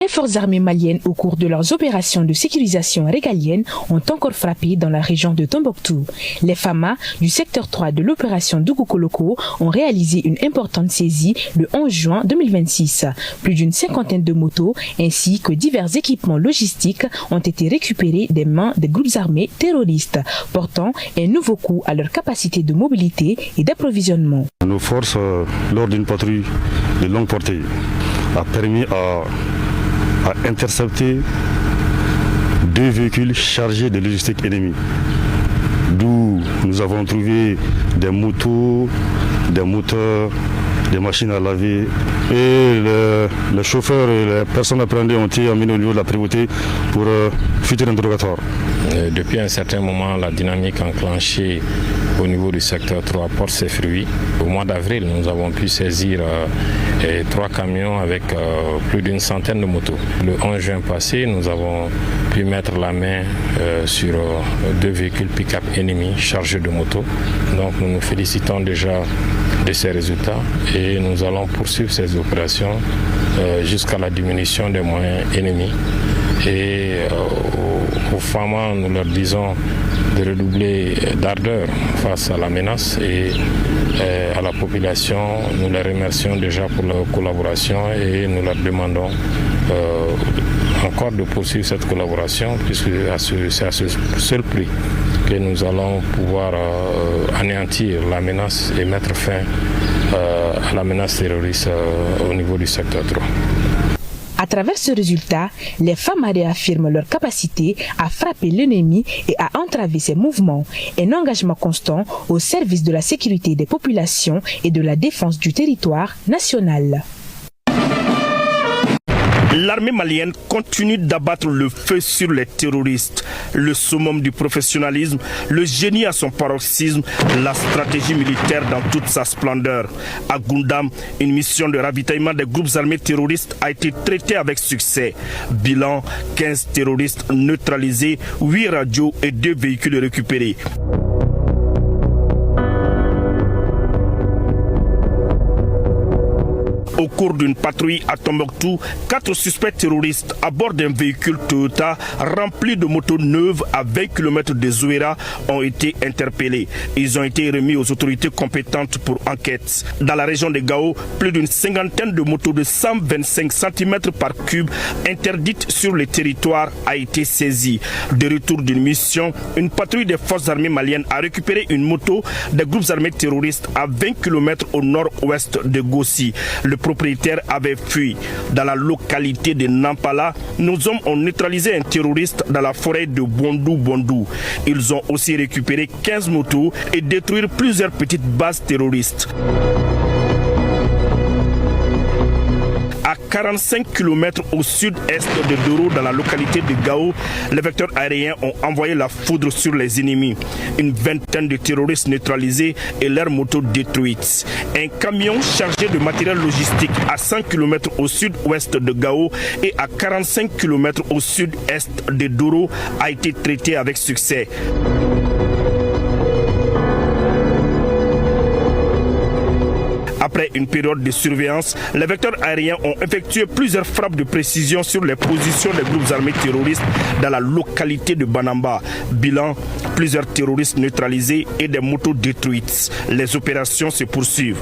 Les forces armées maliennes, au cours de leurs opérations de sécurisation régalienne, ont encore frappé dans la région de Tombouctou. Les FAMA du secteur 3 de l'opération Dougoukoloko ont réalisé une importante saisie le 11 juin 2026. Plus d'une cinquantaine de motos ainsi que divers équipements logistiques ont été récupérés des mains des groupes armés terroristes, portant un nouveau coup à leur capacité de mobilité et d'approvisionnement. Nos forces, lors d'une patrouille de longue portée, a permis à intercepter 2 véhicules chargés de logistique ennemie. D'où nous avons trouvé des motos, des moteurs, des machines à laver. Et les chauffeurs et les personnes appréhendées ont été amenés au niveau de la prévôté pour futur interrogatoire. Depuis un certain moment, la dynamique enclenchée au niveau du secteur 3 porte ses fruits. Au mois d'avril, nous avons pu saisir 3 camions avec plus d'une centaine de motos. Le 11 juin passé, nous avons pu mettre la main sur 2 véhicules pick-up ennemis chargés de motos. Donc nous nous félicitons déjà de ces résultats et nous allons poursuivre ces opérations jusqu'à la diminution des moyens ennemis. Et aux FAMA, nous leur disons de redoubler d'ardeur face à la menace et à la population, nous les remercions déjà pour leur collaboration et nous leur demandons encore de poursuivre cette collaboration puisque c'est à ce seul prix que nous allons pouvoir anéantir la menace et mettre fin à la menace terroriste au niveau du secteur 3. À travers ce résultat, les femmes réaffirment leur capacité à frapper l'ennemi et à entraver ses mouvements. Un engagement constant au service de la sécurité des populations et de la défense du territoire national. L'armée malienne continue d'abattre le feu sur les terroristes. Le summum du professionnalisme, le génie à son paroxysme, la stratégie militaire dans toute sa splendeur. À Goundam, une mission de ravitaillement des groupes armés terroristes a été traitée avec succès. Bilan, 15 terroristes neutralisés, 8 radios et 2 véhicules récupérés. Au cours d'une patrouille à Tombouctou, 4 suspects terroristes à bord d'un véhicule Toyota rempli de motos neuves à 20 km de Zouéra ont été interpellés. Ils ont été remis aux autorités compétentes pour enquête. Dans la région de Gao, plus d'une cinquantaine de motos de 125 cm3 interdites sur le territoire a été saisie. De retour d'une mission, une patrouille des forces armées maliennes a récupéré une moto des groupes armés terroristes à 20 km au nord-ouest de Gossi. Le propriétaire avait fui. Dans la localité de Nampala, nos hommes ont neutralisé un terroriste dans la forêt de Bondou-Bondou. Ils ont aussi récupéré 15 motos et détruit plusieurs petites bases terroristes. À 45 km au sud-est de Doro, dans la localité de Gao, les vecteurs aériens ont envoyé la foudre sur les ennemis. Une vingtaine de terroristes neutralisés et leurs motos détruites. Un camion chargé de matériel logistique à 100 km au sud-ouest de Gao et à 45 km au sud-est de Doro a été traité avec succès. Après une période de surveillance, les vecteurs aériens ont effectué plusieurs frappes de précision sur les positions des groupes armés terroristes dans la localité de Banamba. Bilan, plusieurs terroristes neutralisés et des motos détruites. Les opérations se poursuivent.